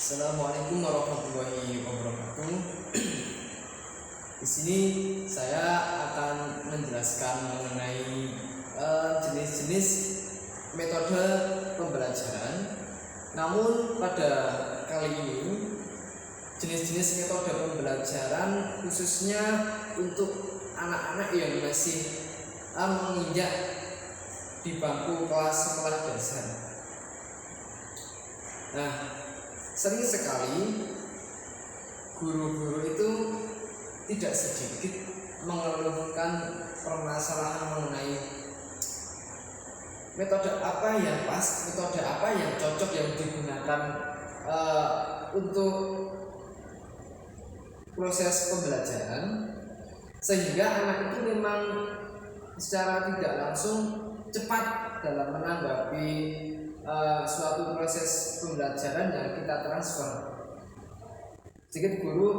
Assalamualaikum warahmatullahi wabarakatuh. Di sini saya akan menjelaskan mengenai jenis-jenis metode pembelajaran. Namun pada kali ini jenis-jenis metode pembelajaran khususnya untuk anak-anak yang masih menginjak di bangku kelas sekolah dasar. Nah, sering sekali guru-guru itu tidak sedikit mengeluhkan permasalahan mengenai metode apa yang pas, metode apa yang cocok yang digunakan untuk proses pembelajaran, sehingga anak itu memang secara tidak langsung cepat dalam menanggapi suatu proses pembelajaran yang kita transfer. Sedikit guru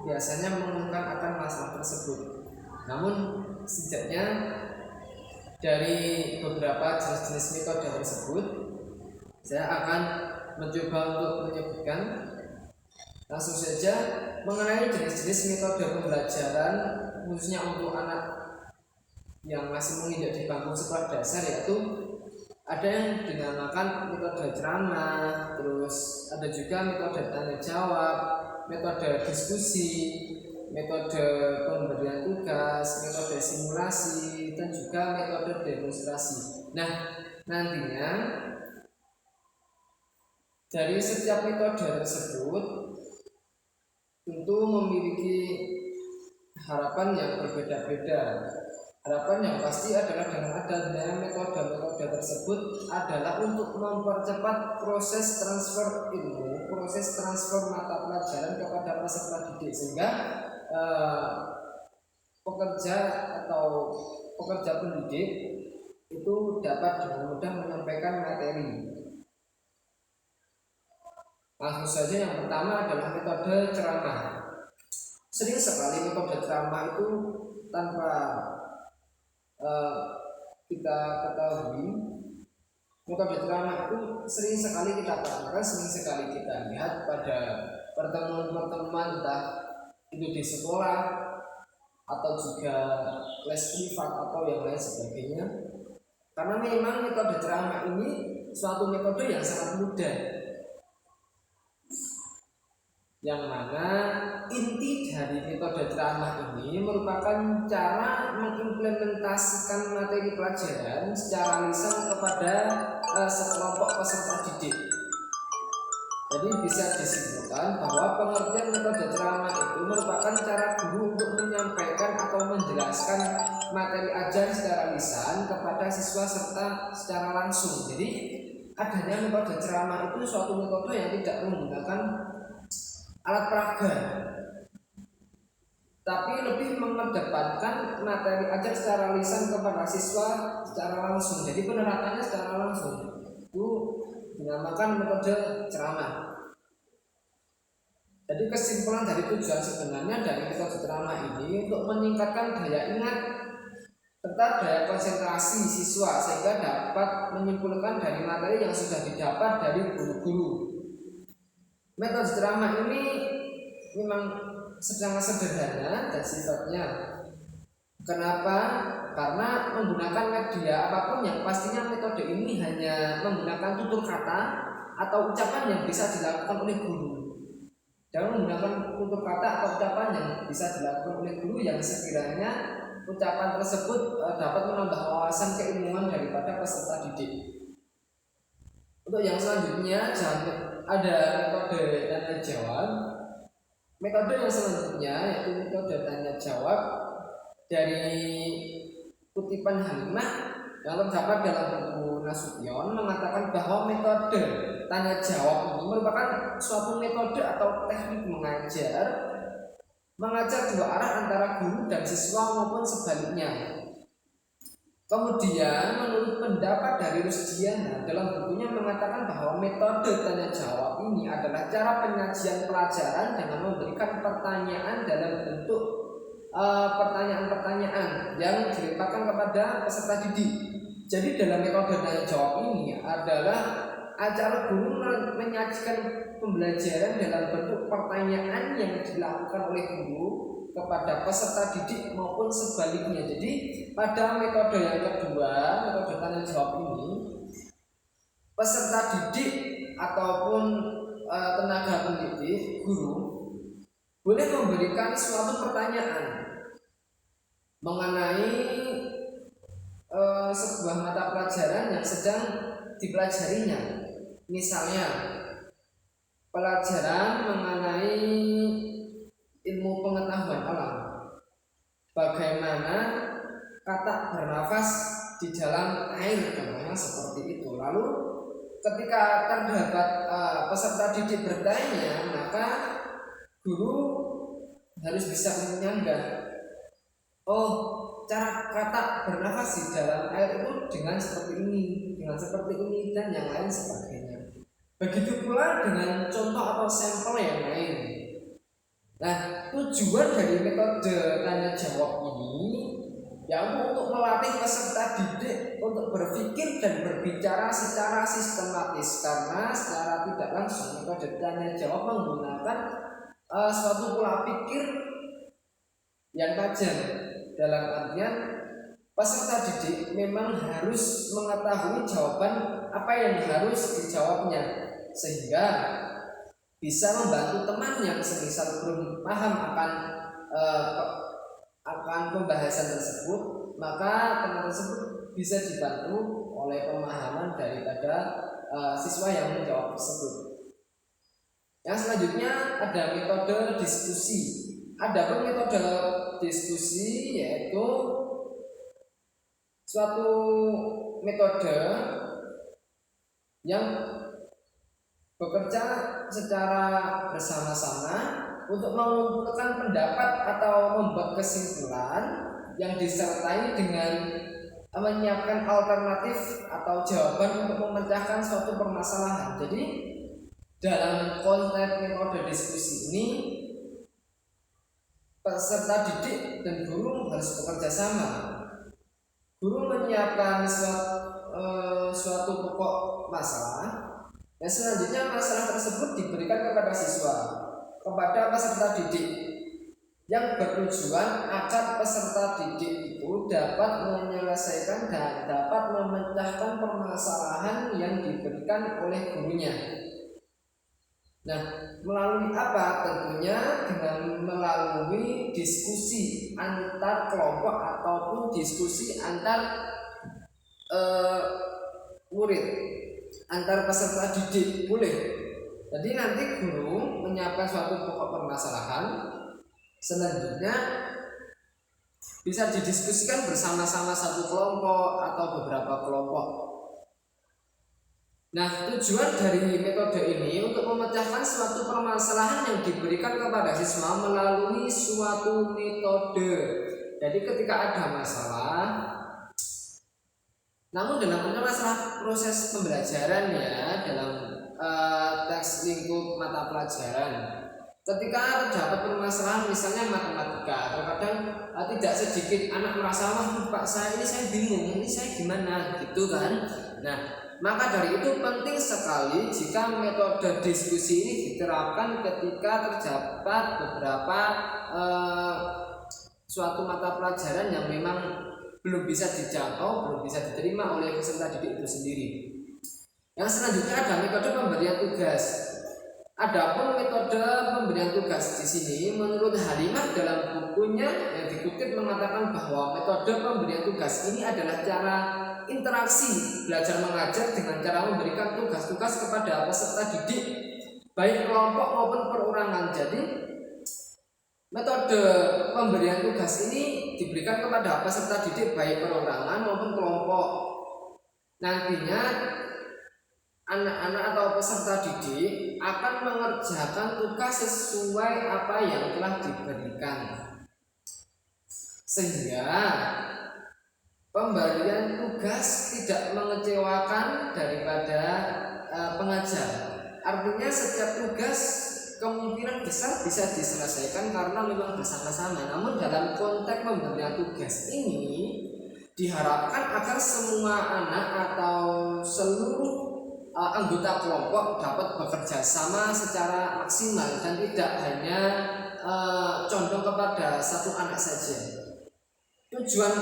biasanya mengeluhkan akan masalah tersebut. Namun setidaknya dari beberapa jenis-jenis metode tersebut, saya akan mencoba untuk menyebutkan langsung saja mengenai jenis-jenis metode pembelajaran khususnya untuk anak yang masih menginjak di bangku sekolah dasar, yaitu ada yang dinamakan metode ceramah, terus ada juga metode tanya jawab, metode diskusi, metode pemberian tugas, metode simulasi, dan juga metode demonstrasi. Nah, nantinya dari setiap metode tersebut tentu memiliki harapan yang berbeda-beda. Harapan yang pasti adalah dengan adanya metode-metode tersebut adalah untuk mempercepat proses transfer ilmu, proses transfer mata pelajaran kepada peserta didik, sehingga pekerja atau pekerja pendidik itu dapat dengan mudah menyampaikan materi. Langsung saja yang pertama adalah metode ceramah. Sering sekali metode ceramah itu tanpa kita ketahui, metode ceramah itu sering sekali kita praktekkan, sering sekali kita lihat pada pertemuan-pertemuan entah itu di sekolah atau juga les privat atau yang lain sebagainya. Karena memang metode ceramah ini suatu metode yang sangat mudah, yang mana inti dari metode ceramah ini merupakan cara mengimplementasikan materi pelajaran secara lisan kepada sekelompok peserta didik. Jadi bisa disimpulkan bahwa pengertian metode ceramah itu merupakan cara guru untuk menyampaikan atau menjelaskan materi ajar secara lisan kepada siswa serta secara langsung. Jadi adanya metode ceramah itu suatu metode yang tidak menggunakan alat peraga, tapi lebih mengedepankan materi ajar secara lisan kepada siswa secara langsung. Jadi penerapannya secara langsung itu dinamakan metode ceramah. Jadi kesimpulan dari tujuan sebenarnya dari metode ceramah ini untuk meningkatkan daya ingat serta daya konsentrasi siswa, sehingga dapat menyimpulkan dari materi yang sudah didapat dari guru-guru. Metode ceramah ini memang sangat sederhana dan sifatnya. Kenapa? Karena menggunakan media apapun yang pastinya metode ini hanya menggunakan tutur kata atau ucapan yang bisa dilakukan oleh guru. Dan menggunakan tutur kata atau ucapan yang bisa dilakukan oleh guru yang sekiranya ucapan tersebut dapat menambah wawasan keilmuan daripada peserta didik. Untuk yang selanjutnya ada metode tanya jawab. Metode yang selanjutnya yaitu metode tanya jawab dari kutipan Halimah yang terdapat dalam buku Nasution mengatakan bahwa metode tanya jawab ini merupakan suatu metode atau teknik mengajar dua arah antara guru dan siswa maupun sebaliknya. Kemudian menurut pendapat dari Rusdiana dalam bukunya mengatakan bahwa metode tanya jawab ini adalah cara penyajian pelajaran dengan memberikan pertanyaan dalam bentuk pertanyaan-pertanyaan yang dilemparkan kepada peserta didik. Jadi dalam metode tanya jawab ini adalah acara guru menyajikan pembelajaran dalam bentuk pertanyaan yang dilakukan oleh guru kepada peserta didik maupun sebaliknya. Jadi pada metode yang kedua, metode tanya jawab ini, peserta didik ataupun tenaga pendidik, guru, boleh memberikan suatu pertanyaan mengenai sebuah mata pelajaran yang sedang dipelajarinya. Misalnya pelajaran mengenai ilmu pengetahuan alam, bagaimana kata bernafas di dalam air, contohnya seperti itu. Lalu ketika terdapat peserta didik bertanya, maka guru harus bisa menyanggah, oh, cara kata bernafas di dalam air itu dengan seperti ini, dengan seperti ini, dan yang lain sebagainya. Begitu pula dengan contoh atau sampel yang lain. Nah, tujuan dari metode tanya jawab ini yang untuk melatih peserta didik untuk berpikir dan berbicara secara sistematis, karena secara tidak langsung metode tanya jawab menggunakan suatu pola pikir yang tajam. Dalam artian peserta didik memang harus mengetahui jawaban apa yang harus dijawabnya, sehingga bisa membantu teman yang semisal belum paham akan pembahasan tersebut, maka teman tersebut bisa dibantu oleh pemahaman daripada siswa yang menjawab tersebut. Yang selanjutnya ada metode diskusi. Ada pun metode diskusi yaitu suatu metode yang bekerja secara bersama-sama untuk mengumpulkan pendapat atau membuat kesimpulan yang disertai dengan menyiapkan alternatif atau jawaban untuk memecahkan suatu permasalahan. Jadi dalam konteks metode diskusi ini, peserta didik dan guru harus bekerja sama. Guru menyiapkan suatu pokok masalah, dan selanjutnya masalah tersebut diberikan kepada siswa, kepada peserta didik, yang bertujuan agar peserta didik itu dapat menyelesaikan dan dapat memecahkan permasalahan yang diberikan oleh gurunya. Nah, melalui apa? Tentunya dengan melalui diskusi antar kelompok ataupun diskusi antar murid, antar peserta didik boleh. Jadi nanti guru menyiapkan suatu pokok permasalahan, selanjutnya bisa didiskusikan bersama-sama satu kelompok atau beberapa kelompok. Nah, tujuan dari metode ini untuk memecahkan suatu permasalahan yang diberikan kepada siswa melalui suatu metode. Jadi ketika ada masalah, namun dalam masalah proses pembelajaran ya, dalam teks lingkup mata pelajaran, ketika terdapat permasalahan misalnya matematika, terkadang tidak sedikit anak merasa, wah Pak saya bingung, ini saya gimana gitu kan. Nah, maka dari itu penting sekali jika metode diskusi ini diterapkan ketika terdapat beberapa suatu mata pelajaran yang memang belum bisa dijangkau, belum bisa diterima oleh peserta didik itu sendiri. Yang selanjutnya ada metode pemberian tugas. Adapun metode pemberian tugas di sini menurut Halimah dalam bukunya yang dikutip mengatakan bahwa metode pemberian tugas ini adalah cara interaksi belajar mengajar dengan cara memberikan tugas-tugas kepada peserta didik baik kelompok maupun perorangan. Jadi metode pemberian tugas ini diberikan kepada peserta didik baik perorangan maupun kelompok. Nantinya anak-anak atau peserta didik akan mengerjakan tugas sesuai apa yang telah diberikan, sehingga pemberian tugas tidak mengecewakan daripada pengajar. Artinya setiap tugas kemungkinan besar bisa diselesaikan karena memang bersama-sama. Namun dalam konteks pemberian tugas ini diharapkan agar semua anak atau seluruh anggota kelompok dapat bekerja sama secara maksimal dan tidak hanya condong kepada satu anak saja. Tujuan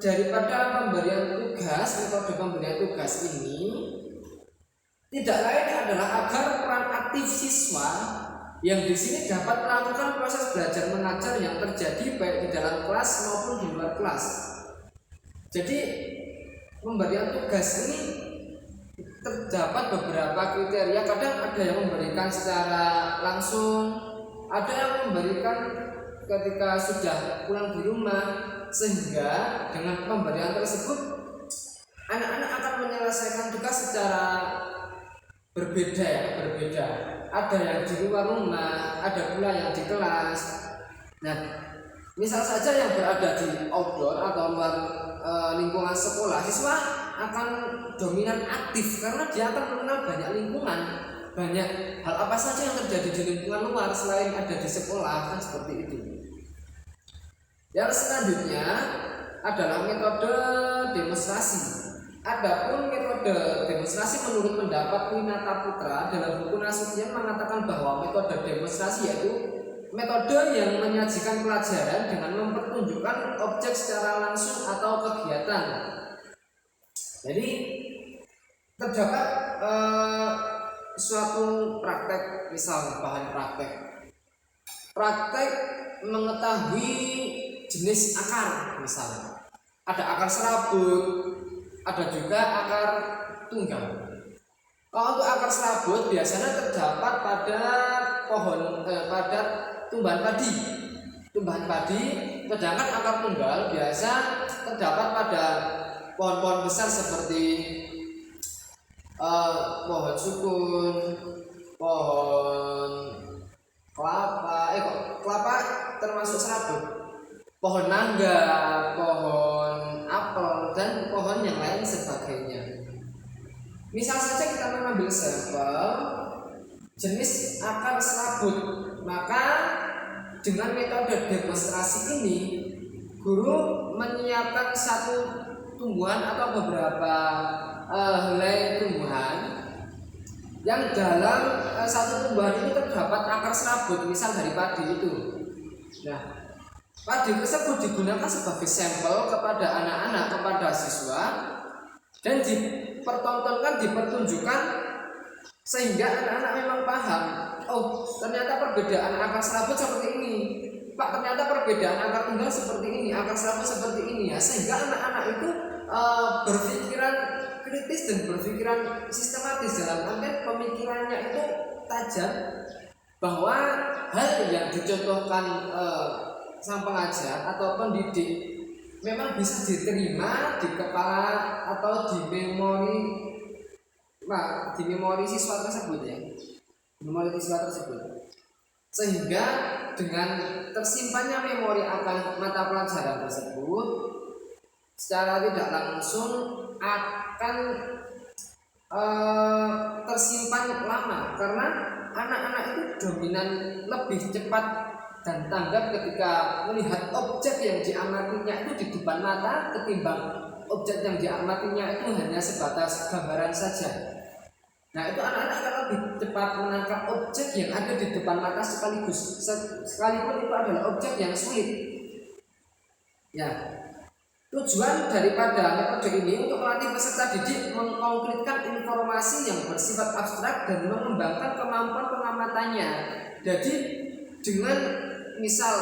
daripada metode pemberian tugas ini tidak lain adalah agar peran aktif siswa yang di sini dapat melakukan proses belajar mengajar yang terjadi baik di dalam kelas maupun di luar kelas. Jadi pemberian tugas ini terdapat beberapa kriteria. Kadang ada yang memberikan secara langsung, ada yang memberikan ketika sudah pulang di rumah, sehingga dengan pemberian tersebut anak-anak akan menyelesaikan tugas secara berbeda. Ada yang di luar rumah, ada pula yang di kelas. Nah, misal saja yang berada di outdoor atau luar lingkungan sekolah, siswa akan dominan aktif karena dia akan mengenal banyak lingkungan, banyak hal apa saja yang terjadi di lingkungan luar selain ada di sekolah, kan seperti itu. Yang selanjutnya adalah metode demonstrasi. Adapun metode demonstrasi menurut pendapat Winata Putra dalam buku Nasution mengatakan bahwa metode demonstrasi yaitu metode yang menyajikan pelajaran dengan mempertunjukkan objek secara langsung atau kegiatan. Jadi terdapat suatu praktek, misal bahan praktek mengetahui jenis akar, misalnya ada akar serabut, ada juga akar tunggal. Kalau untuk akar serabut biasanya terdapat pada pada tumbuhan padi, sedangkan akar tunggal biasa terdapat pada pohon-pohon besar seperti pohon sukun, pohon kelapa termasuk serabut, pohon mangga, pohon apel, dan pohon yang lain sebagainya. Misal saja kita mengambil sampel jenis akar serabut, maka dengan metode demonstrasi ini guru menyiapkan satu tumbuhan atau beberapa helai tumbuhan yang dalam satu tumbuhan ini terdapat akar serabut, misal dari padi itu. Nah, padi tersebut digunakan sebagai sampel kepada anak-anak, kepada siswa, dan dipertunjukkan sehingga anak-anak memang paham, oh ternyata perbedaan akar serabut seperti ini, Pak, ternyata perbedaan akar tunggal seperti ini, akar serabut seperti ini, ya, sehingga anak-anak itu berpikiran kritis dan berpikiran sistematis, dalam artian pemikirannya itu tajam, bahwa hal yang dicontohkan sang pengajar atau pendidik memang bisa diterima di kepala atau di memori siswa tersebut, ya, memori siswa tersebut, sehingga dengan tersimpannya memori akan mata pelajaran tersebut secara tidak langsung akan tersimpan lama, karena anak-anak itu dominan lebih cepat dan tanggap ketika melihat objek yang diamatinya itu di depan mata ketimbang objek yang diamatinya itu hanya sebatas gambaran saja. Nah, itu anak-anak akan lebih cepat menangkap objek yang ada di depan mata sekaligus, sekalipun itu adalah objek yang sulit. Ya, tujuan daripada metode ini untuk melatih peserta didik mengkonkretkan informasi yang bersifat abstrak dan mengembangkan kemampuan pengamatannya. Jadi dengan misal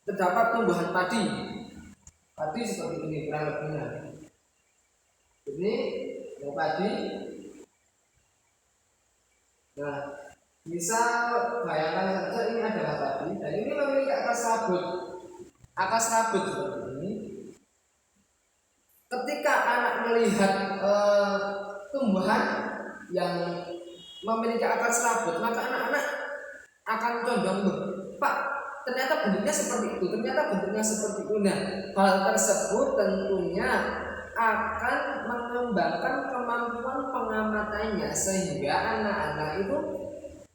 terdapat tumbuhan padi seperti ini kurang lebihnya. Ini yang padi. Nah, misal bayangkan saja ini adalah padi dan ini memiliki akar serabut seperti ini. Ketika anak melihat tumbuhan yang memiliki akar serabut, maka anak-anak akan condong, Pak, ternyata bentuknya seperti itu, ternyata bentuknya seperti itu. Nah, hal tersebut tentunya akan mengembangkan kemampuan pengamatannya, sehingga anak-anak itu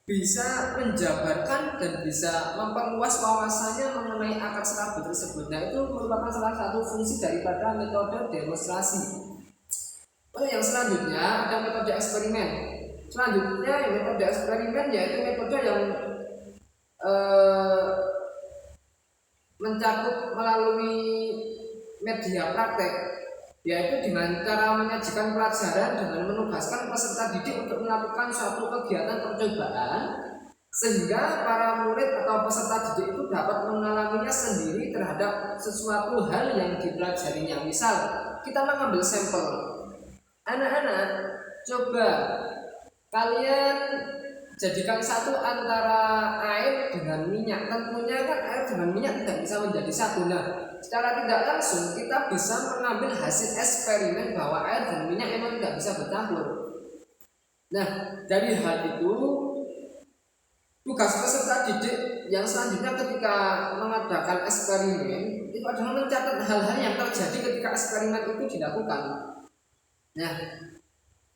bisa menjabarkan dan bisa memperluas wawasannya mengenai akar serabut tersebut. Nah, itu merupakan salah satu fungsi daripada metode demonstrasi. Yang selanjutnya ada metode eksperimen. Selanjutnya metode eksperimen yaitu metode yang mencakup melalui media praktek, yaitu dengan cara menyajikan pelajaran dengan menugaskan peserta didik untuk melakukan suatu kegiatan percobaan sehingga para murid atau peserta didik itu dapat mengalaminya sendiri terhadap sesuatu hal yang dipelajarinya. Misal kita mengambil sampel, anak-anak coba kalian jadikan satu antara air dengan minyak. Tentunya kan air dengan minyak tidak bisa menjadi satu. Nah, secara tidak langsung kita bisa mengambil hasil eksperimen bahwa air dan minyak memang tidak bisa bercampur. Nah, dari hal itu tugas peserta didik yang selanjutnya ketika mengadakan eksperimen itu adalah mencatat hal-hal yang terjadi ketika eksperimen itu dilakukan. Nah,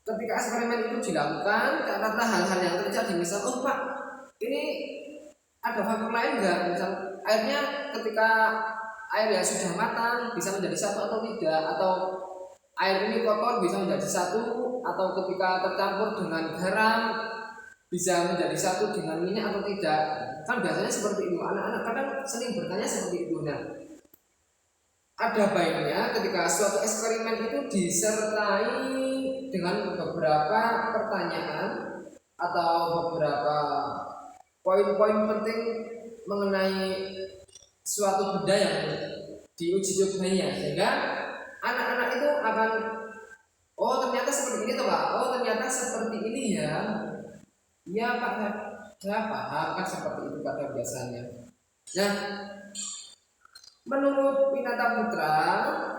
ketika eksperimen itu dilakukan, catatlah hal-hal yang terjadi. Misal, oh Pak, ini ada faktor lain enggak? Misal, airnya ketika air yang sudah matang bisa menjadi satu atau tidak, atau air ini kotor bisa menjadi satu, atau ketika tercampur dengan garam bisa menjadi satu dengan minyak atau tidak. Kan biasanya seperti itu. Anak-anak kadang sering bertanya seperti itu. Nah, ada baiknya ketika suatu eksperimen itu disertai dengan beberapa pertanyaan atau beberapa poin-poin penting mengenai suatu benda yang diuji cobanya, sehingga anak-anak itu akan, oh ternyata seperti ini toh Pak, oh ternyata seperti ini ya. Iya Pak, saya paham kan seperti itu pada biasanya. Nah, menurut Winata Putra,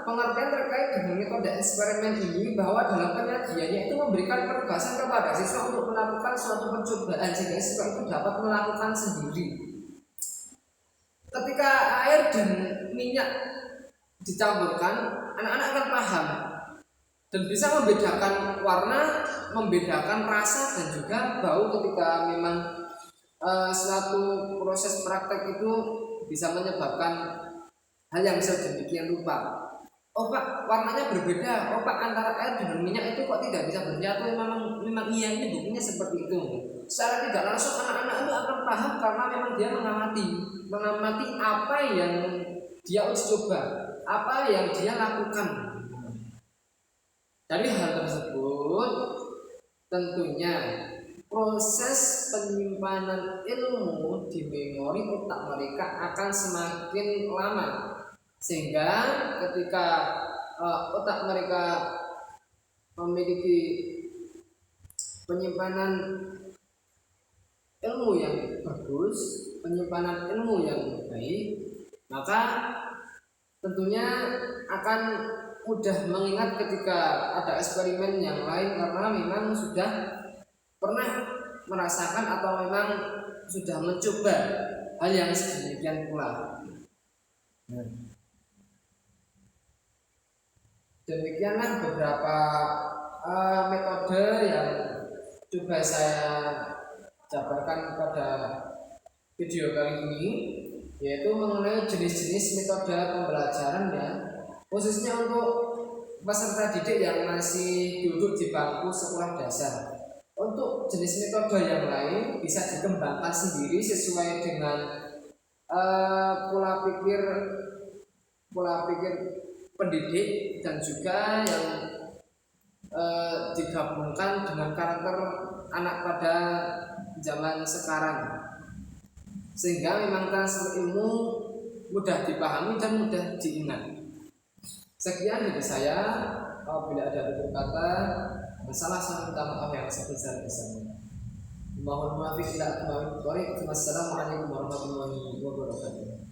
pengertian terkait dengan metode eksperimen ini bahwa dalam penyajiannya itu memberikan penugasan kepada siswa untuk melakukan suatu percobaan sehingga siswa itu dapat melakukan sendiri. Ketika air dan minyak dicampurkan, anak-anak akan paham dan bisa membedakan warna, membedakan rasa dan juga bau ketika memang suatu proses praktek itu bisa menyebabkan hal yang sedemikian rupa. Oh Pak, warnanya berbeda. Oh Pak, antara air dengan minyak itu kok tidak bisa bernyatu? Memang iya, ini buktinya seperti itu. Secara tidak langsung anak-anak itu akan paham karena memang dia mengamati apa yang dia uji coba, apa yang dia lakukan. Dari hal tersebut, tentunya proses penyimpanan ilmu di memori otak mereka akan semakin lama, sehingga ketika otak mereka memiliki penyimpanan ilmu yang bagus, penyimpanan ilmu yang baik, maka tentunya akan mudah mengingat ketika ada eksperimen yang lain karena memang sudah pernah merasakan atau memang sudah mencoba hal yang sedemikian pula. Demikianlah beberapa metode yang coba saya jabarkan pada video kali ini, yaitu mengenai jenis-jenis metode pembelajaran ya, khususnya untuk peserta didik yang masih duduk di bangku sekolah dasar. Untuk jenis metode yang lain bisa dikembangkan sendiri sesuai dengan pola pikir pendidik dan juga yang digabungkan dengan karakter anak pada zaman sekarang, sehingga memang transfer ilmu mudah dipahami dan mudah diingat. Sekian dari saya. Apabila ada tutur kata salah, saya minta maaf yang sebesar-besarnya. Mohon maaf bila Assalamualaikum warahmatullahi wabarakatuh.